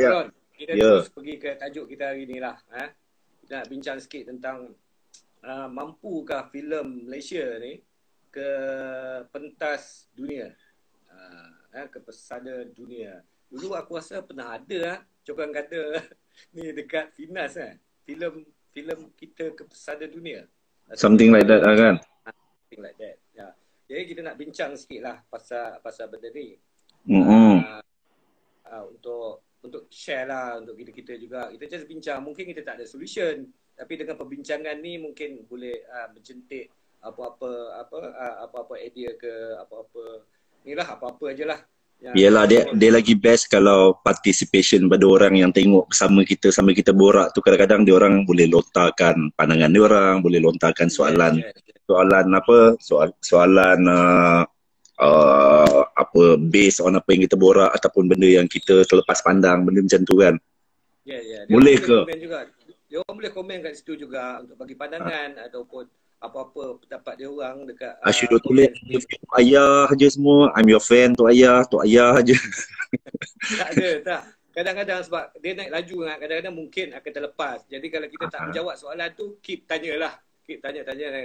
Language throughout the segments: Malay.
Ron, kita Ya. terus pergi ke tajuk kita hari ni lah. Kita nak bincang sikit tentang mampukah filem Malaysia ni ke pentas dunia, ke pesada dunia. Dulu aku rasa pernah ada cokan kata ni dekat Finas filem kita ke pesada dunia. Something like that kan? Something like that. Ya. Jadi kita nak bincang sikit lah pasal benda ni. Untuk share lah untuk kita juga. Kita just bincang, mungkin kita tak ada solution, tapi dengan perbincangan ni mungkin boleh menjentik apa-apa idea ke apa-apa inilah, apa-apa ajalah. Yelah, dia lagi best kalau participation pada orang yang tengok bersama kita sambil kita borak tu. Kadang-kadang dia orang boleh lontarkan pandangan dia orang, boleh lontarkan soalan apa based on apa yang kita borak ataupun benda yang kita terlepas pandang, benda macam tu kan. Boleh ke? Dia orang boleh komen kat situ juga untuk bagi pandangan ataupun apa-apa pendapat dia orang dekat Asyik tulis ayah je semua, I'm your fan, Tok Ayah je. Tak ada, tak. Kadang-kadang sebab dia naik laju kan, kadang-kadang mungkin akan terlepas. Jadi kalau kita tak menjawab soalan tu, keep tanya,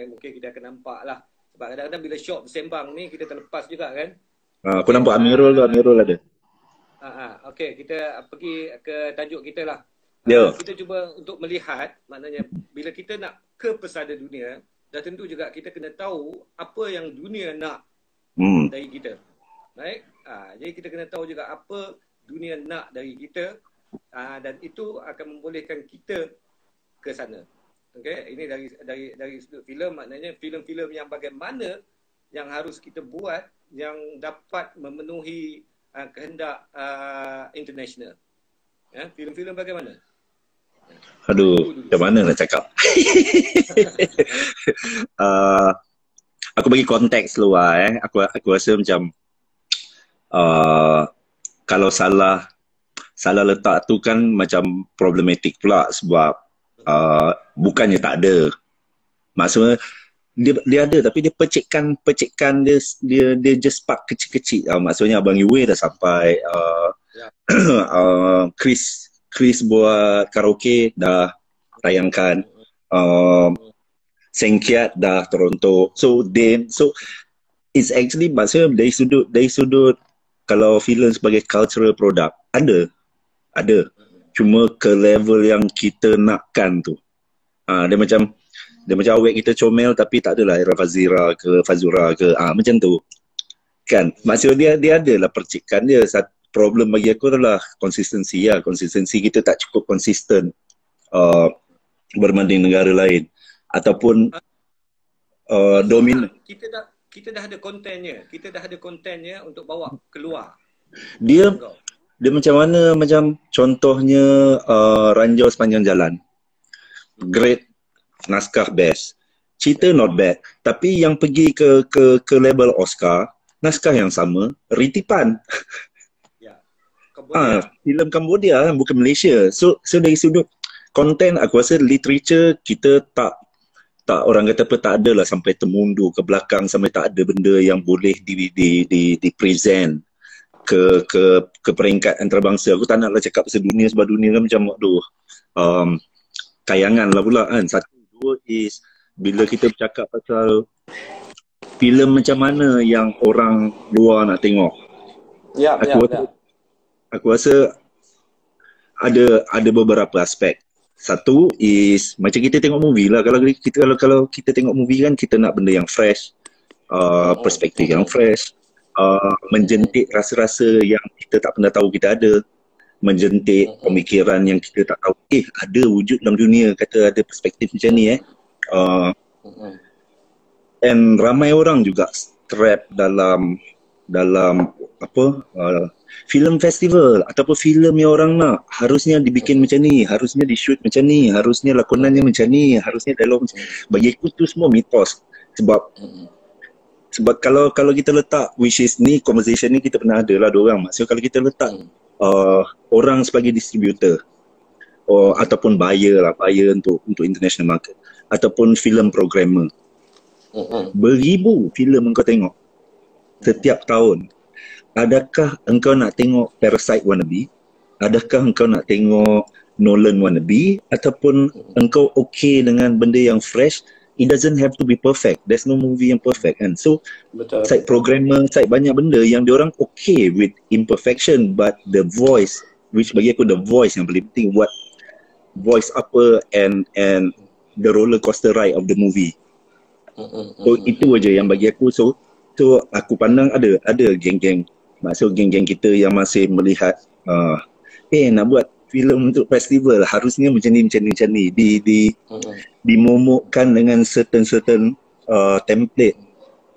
mungkin kita akan nampak lah. Sebab kadang-kadang bila shop bersembang ni, kita terlepas juga kan. Aku nampak Amirul ada. Okey, kita pergi ke tajuk kita lah. Kita cuba untuk melihat, maknanya bila kita nak ke pesada dunia, dah tentu juga kita kena tahu apa yang dunia nak dari kita. Baik? Jadi kita kena tahu juga apa dunia nak dari kita, dan itu akan membolehkan kita ke sana. Okey, ini dari sudut filem, maknanya filem-filem yang bagaimana yang harus kita buat yang dapat memenuhi kehendak international. Filem-filem bagaimana? Aduh, macam mana nak cakap? Aku bagi konteks luar Aku rasa macam kalau salah letak tu kan macam problematik pula sebab bukannya tak ada. Maksudnya dia ada tapi dia percikkan dia just part kecil-kecil. Maksudnya Abang Yue dah sampai, Chris buat karaoke dah tayangkan, Sengkiat dah Toronto. So it's actually maksudnya dari sudut kalau filem sebagai cultural product ada cuma ke level yang kita nakkan tu. Dia macam awet kita comel tapi tak adalah Era Fazira ke Fazura ke macam tu kan. Maksudnya dia adalah percikan dia. Problem bagi aku adalah konsistensi kita tak cukup konsisten berbanding negara lain ataupun dominan. Kita dah ada kontennya untuk bawa keluar. Dia macam mana, macam contohnya Ranjau Sepanjang Jalan, great, naskah best, cerita not bad, tapi yang pergi ke label Oscar, naskah yang sama, ritipan. Filem Cambodia bukan Malaysia. So dari sudut konten aku rasa literature kita tak orang kata apa, tak adalah sampai termundur ke belakang, sampai tak ada benda yang boleh di present ke peringkat antarabangsa. Aku tak naklah cakap pasal dunia sebab dunia kan macam kayangan lah pula kan. Satu, dua is bila kita bercakap pasal filem macam mana yang orang luar nak tengok. Aku rasa ada beberapa aspek. Satu is macam kita tengok movie lah. Kalau kita tengok movie kan kita nak benda yang fresh, perspektif yang fresh, menjentik rasa-rasa yang kita tak pernah tahu kita ada, menjentik pemikiran yang kita tak tahu ada wujud dalam dunia, kata ada perspektif macam ni and ramai orang juga trap dalam filem festival ataupun filem yang orang nak harusnya dibikin macam ni, harusnya di-shoot macam ni, harusnya lakonannya macam ni, harusnya dialog macam ni. Bagi aku tu semua mitos. Sebab kalau kita letak, which is ni conversation ni kita pernah ada lah dua orang. Maksudnya kalau kita letak orang sebagai distributor ataupun buyer untuk international market ataupun filem programmer, beribu filem engkau tengok setiap tahun. Adakah engkau nak tengok Parasite Wannabe? Adakah engkau nak tengok Nolan wannabe ataupun engkau okay dengan benda yang fresh? It doesn't have to be perfect. There's no movie yang perfect kan. So Betul. side programmer, side banyak benda yang diorang okay with imperfection, but the voice, which bagi aku the voice yang paling penting, what voice apa and the roller coaster ride of the movie. So itu aja yang bagi aku. So aku pandang ada geng-geng, maksud geng-geng kita yang masih melihat nak buat filem untuk festival harusnya macam ni dimomokkan dengan certain template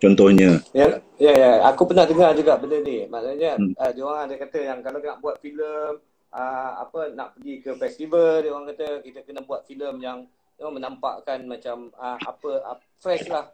contohnya. Ya, aku pernah dengar juga benda ni. Maknanya dia orang ada kata yang kalau nak buat filem nak pergi ke festival, dia orang kata kita kena buat filem yang menampakkan macam fresh lah,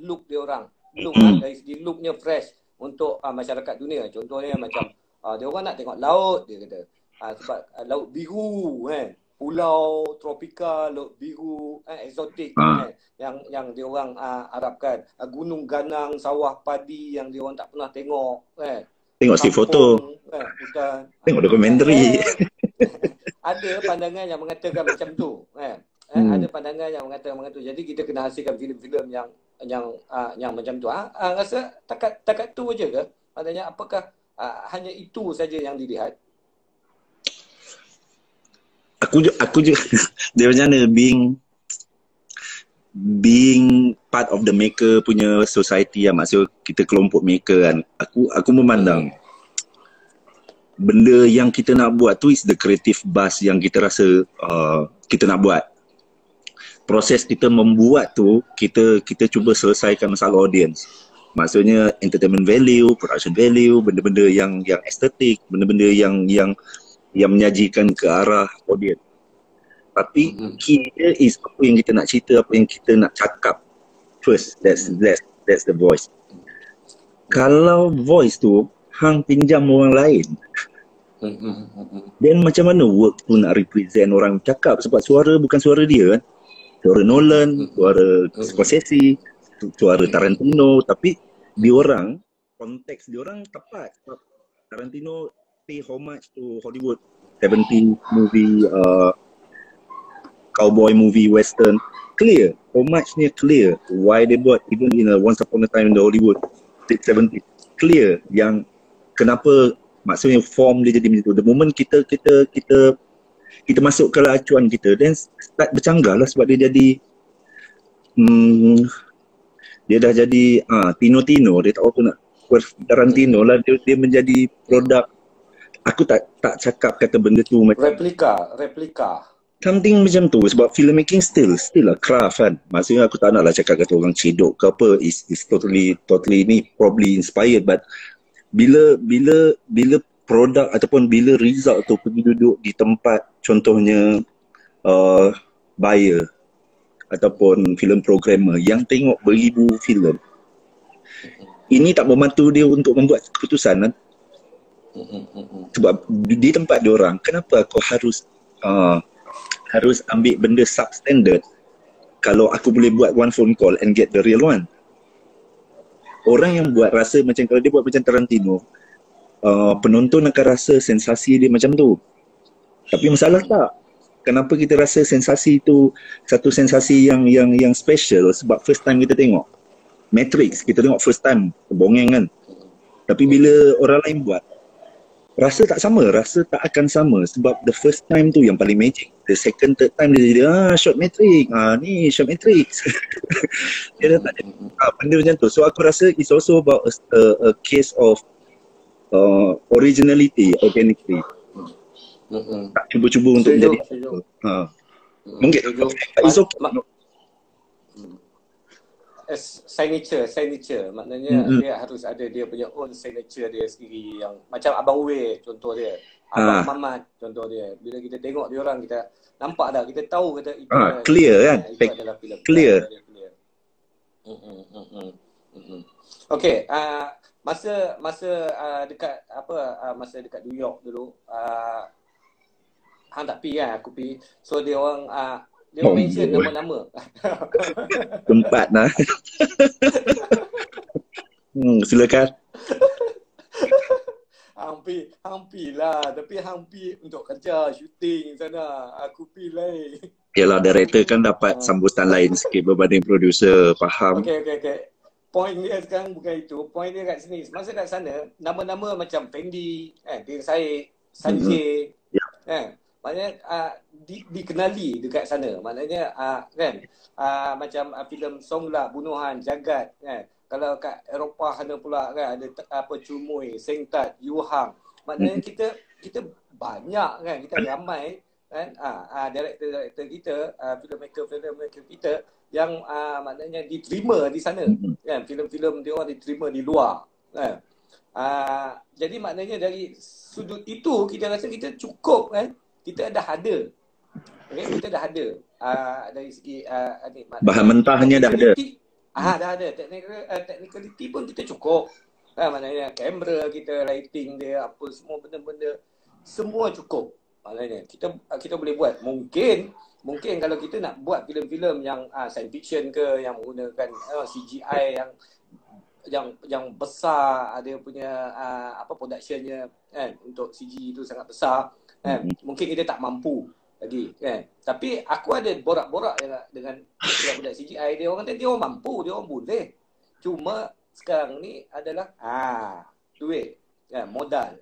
look dia orang. Look dari segi looknya fresh untuk masyarakat dunia. Contohnya macam dia orang nak tengok laut, dia kata. Sebab laut biru kan, pulau tropika, laut biru eksotik kan, yang dia orang harapkan, gunung ganang, sawah padi yang dia orang tak pernah tengok kan. Tengok si foto hutan, tengok dokumentari. ada pandangan yang mengatakan macam tu kan. Ada pandangan yang mengatakan macam tu. Jadi kita kena hasilkan filem-filem yang macam tu. Rasa takat tu aja ke? Maknanya apakah hanya itu saja yang dilihat? Aku juga dia macam mana being part of the maker punya society lah, maksud kita kelompok maker kan. Aku memandang benda yang kita nak buat tu is the creative buzz yang kita rasa kita nak buat. Proses kita membuat tu kita cuba selesaikan masalah audience. Maksudnya entertainment value, production value, benda-benda yang estetik, benda-benda yang menyajikan ke arah audience. Tapi kita is apa yang kita nak cerita, apa yang kita nak cakap. First, that's the voice. Kalau voice tu hang pinjam orang lain, then macam mana work tu nak represent orang cakap, sebab suara bukan suara dia kan. Suara Nolan, suara Scorsese, suara Tarantino, tapi diorang, konteks diorang tepat. Tarantino pay homage to Hollywood 70 movie, cowboy movie, western, clear, homage-nya clear. Why they buat, even in Once Upon a Time in the Hollywood 70, clear yang kenapa, maksudnya form dia jadi macam tu. The moment kita masuk ke acuan kita, then start bercanggah lah, sebab dia jadi dia dah jadi Tino, dia tak apa nak Tarantino lah, dia menjadi produk. Aku tak cakap kata benda tu macam replika something macam tu, sebab filmmaking still a craft kan. Maksudnya aku tak nak lah cakap kata orang cedok ke apa, is totally ni probably inspired, but bila produk ataupun bila result tu pergi duduk di tempat contohnya buyer ataupun film programmer yang tengok beribu filem, ini tak membantu dia untuk membuat keputusan kan? Sebab di tempat dia orang, kenapa aku harus ambil benda substandard kalau aku boleh buat one phone call and get the real one? Orang yang buat rasa macam, kalau dia buat macam Tarantino, penonton akan rasa sensasi dia macam tu. Tapi masalah tak, kenapa kita rasa sensasi tu satu sensasi yang special? Sebab first time kita tengok Matrix, kita tengok first time, bongeng kan. Tapi bila orang lain buat, rasa tak akan sama, sebab the first time tu yang paling magic. The second, third time dia jadi short Matrix, ni short Matrix. Dia dah tak jadi benda macam tu. So aku rasa it's also about a case of originality, organically. Tak cuba-cuba untuk menjadi mungkin it's okay. Signature maknanya dia harus ada dia punya own signature dia sendiri, yang macam Abang Uwe contoh dia, Abang Mamat contoh dia. Bila kita tengok dia orang, kita nampak dah, kita tahu kata itu clear kan, itu adalah filem clear. Okey, masa dekat masa dekat New York dulu, hang tak pi kan, aku pi. So dia orang dia mention nama-nama tempat lah. Silakan. hampir lah. Tapi hampir untuk kerja, syuting sana. Aku pi lain. Yalah, director kan dapat sambutan lain sikit berbanding producer, faham? Okay. Point dia sekarang bukan itu. Point dia kat sini. Masa kat sana, nama-nama macam Fendi, Din Said, Sanjay, maknanya dikenali dekat sana. Maknanya kan, macam filem Songla, Bunuhan, Jagat, kan. Kalau kat Eropah sana pula kan ada Cumui, Sengtat, Yu Hang. Maknanya kita banyak kan, kita ramai kan, director kita, filmmaker kita yang maknanya diterima di sana kan, filem-filem dia orang diterima di luar kan. Jadi maknanya dari sudut itu kita rasa kita cukup kan, kita dah ada. Okay, kita dah ada dari segi bahan mentahnya dah ada. Dah ada. Technicality pun kita cukup. Maknanya kamera kita, lighting dia, apa semua benda-benda semua cukup. Maknanya kita boleh buat. Mungkin kalau kita nak buat filem-filem yang science fiction ke, yang menggunakan CGI yang besar, ada punya productionnya kan, untuk CG itu sangat besar kan. Mungkin kita tak mampu lagi kan. Tapi aku ada borak-borak dengan budak-budak CGI, dia orang kata dia orang mampu, dia orang boleh. Cuma sekarang ni adalah duit kan, modal,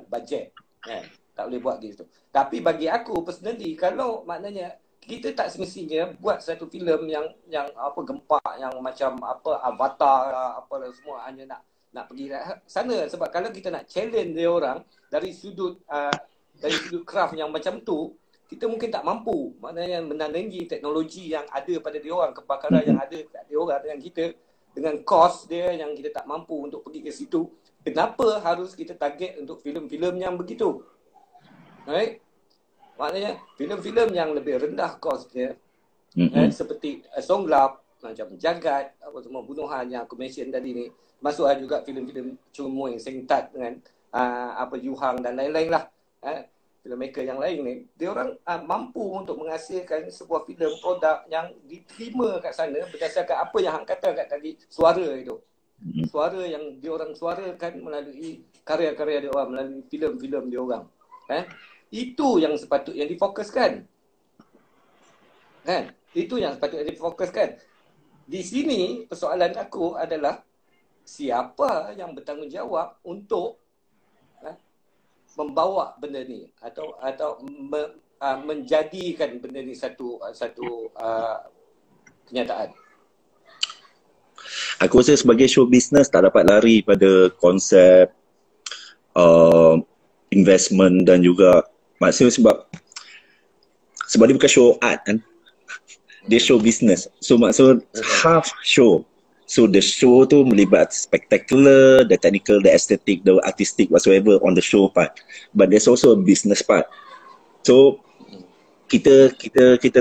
bajet kan. Tak boleh buat gitu. Tapi bagi aku personally, kalau maknanya kita tak semestinya buat satu filem yang gempak, yang macam Avatar apa semua, hanya nak pergi sana. Sebab kalau kita nak challenge dia orang dari sudut craft yang macam tu, kita mungkin tak mampu. Maknanya menandingi teknologi yang ada pada dia orang, kepakaran yang ada pada dia orang dengan kita, dengan kos dia yang kita tak mampu untuk pergi ke situ. Kenapa harus kita target untuk filem-filem yang begitu? Right? Maknanya filem-filem yang lebih rendah kos dia, seperti Songlap, macam Jagat, apa semua Bunuhan yang aku mention tadi ni, masuk juga filem-filem Cumui, Sengtat dengan Yu Hang dan lain-lain lah. Filmmaker yang lain ni, dia orang mampu untuk menghasilkan sebuah filem produk yang diterima kat sana berdasarkan apa yang hang kata kat tadi, suara itu. Suara yang dia orang suarakan melalui karya-karya dia orang, melalui filem-filem dia orang. Itu yang sepatutnya difokuskan. Kan? Itu yang sepatutnya difokuskan. Di sini persoalan aku adalah siapa yang bertanggungjawab untuk membawa benda ni atau menjadikan benda ni satu kenyataan. Aku rasa sebagai show business tak dapat lari pada konsep investment dan juga maksudnya sebab dia bukan show art kan, dia show business. So maksud half show. So the show tu melibat spectacular, the technical, the aesthetic, the artistic whatsoever on the show part. But there's also a business part. So kita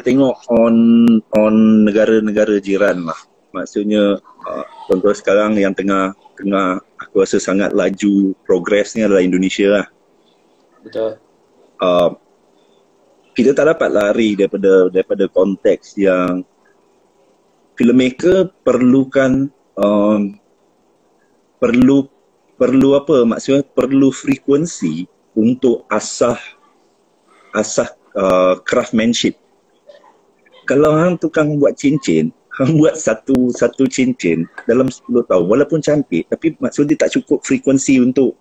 tengok on negara-negara jiran lah. Maksudnya contoh sekarang yang tengah aku rasa sangat laju progresnya adalah Indonesia lah. Betul. Kita tak dapat lari daripada konteks yang filmmaker perlukan perlu apa maksudnya, perlu frekuensi untuk asah craftsmanship. Kalau hang tukang buat cincin, hang buat satu cincin dalam 10 tahun walaupun cantik, tapi maksud dia tak cukup frekuensi untuk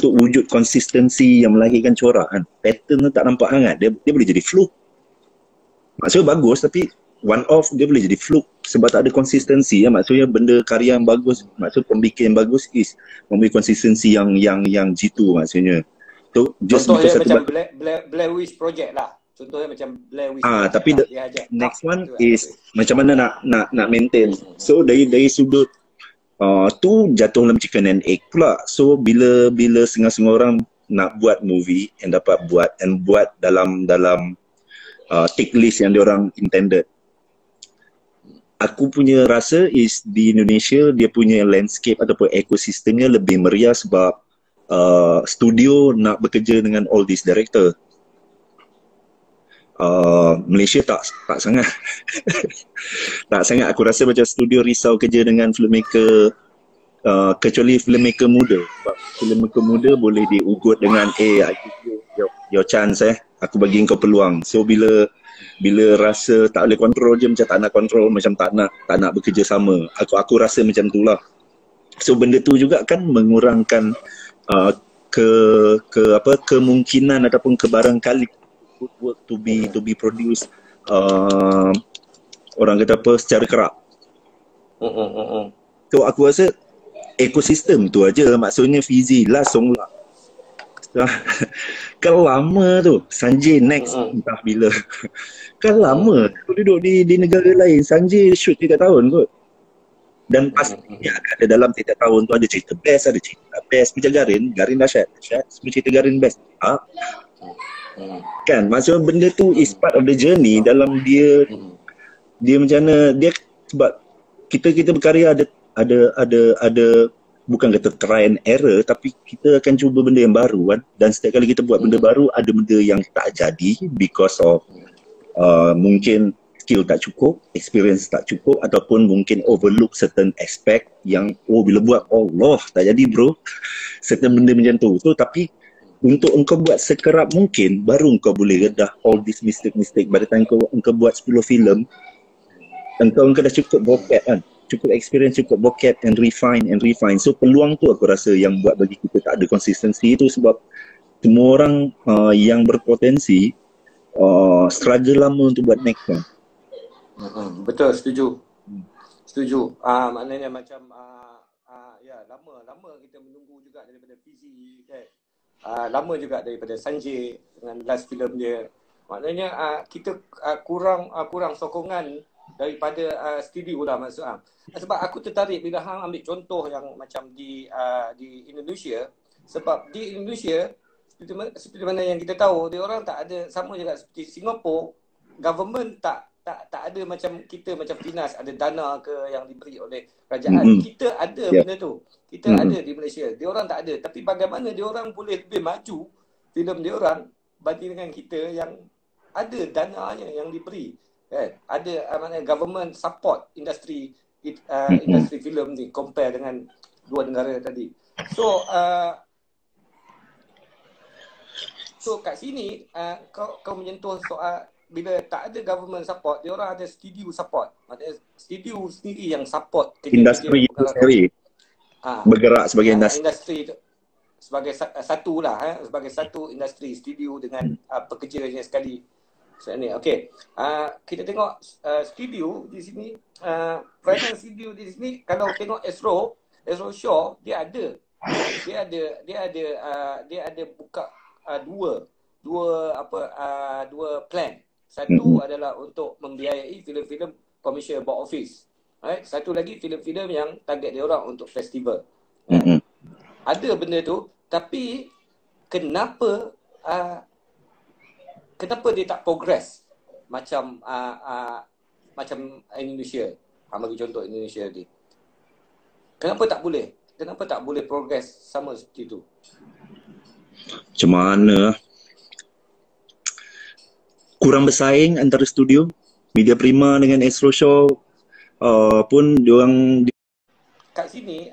wujud konsistensi yang melahirkan corak kan. Pattern tu tak nampak hangat, dia boleh jadi fluke. Maksudnya bagus tapi one off dia boleh jadi fluke sebab tak ada konsistensi ya. Maksudnya benda karya yang bagus, maksud pembikin yang bagus is memberi konsistensi yang jitu maksudnya. So just contohnya macam Blair Witch Project lah. Contohnya macam Blair Witch. Tapi next one is macam mana nak maintain. So dari sudut tu jatuh dalam chicken and egg pula. So bila setengah-setengah orang nak buat movie and dapat buat dalam tick list yang diorang intended, aku punya rasa is di Indonesia dia punya landscape ataupun ekosistemnya lebih meriah sebab studio nak bekerja dengan all these director. Malaysia tak sangat tak sangat. Aku rasa macam studio risau kerja dengan filmmaker kecuali filmmaker muda. Sebab filmmaker muda boleh diugut dengan I give you your chance aku bagi kau peluang. So bila rasa tak boleh kontrol je, macam tak nak kontrol, macam tak nak bekerja sama, aku rasa macam tu lah. So benda tu juga kan mengurangkan kemungkinan ataupun kebarangkali work to be produced orang kata apa, secara kerap. So aku rasa ekosistem tu aja, maksudnya Fizi last song lah. Kan lama tu Sanjay next entah bila. Kan lama tu duduk di negara lain. Sanjay shoot 3 tahun kot. Dan pastinya ada dalam 3 tahun tu ada cerita best, ada cerita tak best. Macam Garin dahsyat. Semua cerita Garin best. Kan maksudnya benda tu is part of the journey. Dalam dia macam mana dia, sebab kita berkarya ada bukan kata try and error, tapi kita akan cuba benda yang baru kan. Dan setiap kali kita buat benda baru, ada benda yang tak jadi because of mungkin skill tak cukup, experience tak cukup, ataupun mungkin overlook certain aspect yang bila buat Allah tak jadi bro. Certain benda macam tu. So tapi untuk engkau buat sekerap mungkin, baru engkau boleh redah all this mistake. By the time engkau buat 10 filem, engkau dah cukup bokep kan, cukup experience, cukup bokep and refine. So peluang tu aku rasa yang buat bagi kita tak ada konsistensi itu, sebab semua orang yang berpotensi struggle lama untuk buat next kan. Betul, setuju. Maknanya macam ya lama kita menunggu juga daripada Fizi kan. Lama juga daripada Sanjay dengan last film dia. Maknanya kita kurang sokongan daripada studio lah maksud sebab aku tertarik bila hang ambil contoh yang macam di Indonesia. Sebab di Indonesia seperti mana yang kita tahu, dia orang tak ada sama juga seperti Singapura. Government tak ada macam kita, macam Pinas ada dana ke yang diberi oleh kerajaan. Kita ada benda tu. Kita ada di Malaysia. Dia orang tak ada. Tapi bagaimana dia orang boleh lebih maju filem dia orang banding dengan kita yang ada dananya yang diberi. Ada mana government support industri filem ni compare dengan dua negara tadi. So kat sini kau menyentuh soal bila tak ada government support, dia orang ada studio support. Maksudnya studio sendiri yang support industri itu sendiri. Bergerak sebagai industri sebagai satu lah, sebagai satu industri studio dengan pekerjanya sekali. So, ni okey. Kita tengok studio di sini, present studio di sini. Kalau tengok Astro Shaw, dia ada buka dua plan. Satu adalah untuk membiayai filem-filem commercial box office. Right? Satu lagi filem-filem yang target dia orang untuk festival. Ada benda tu, tapi kenapa dia tak progress macam Indonesia? Bagi contoh Indonesia ni. Kenapa tak boleh progress sama seperti itu? Macam mana? Kurang bersaing antara studio. Media Prima dengan Astro Shaw pun diorang kat sini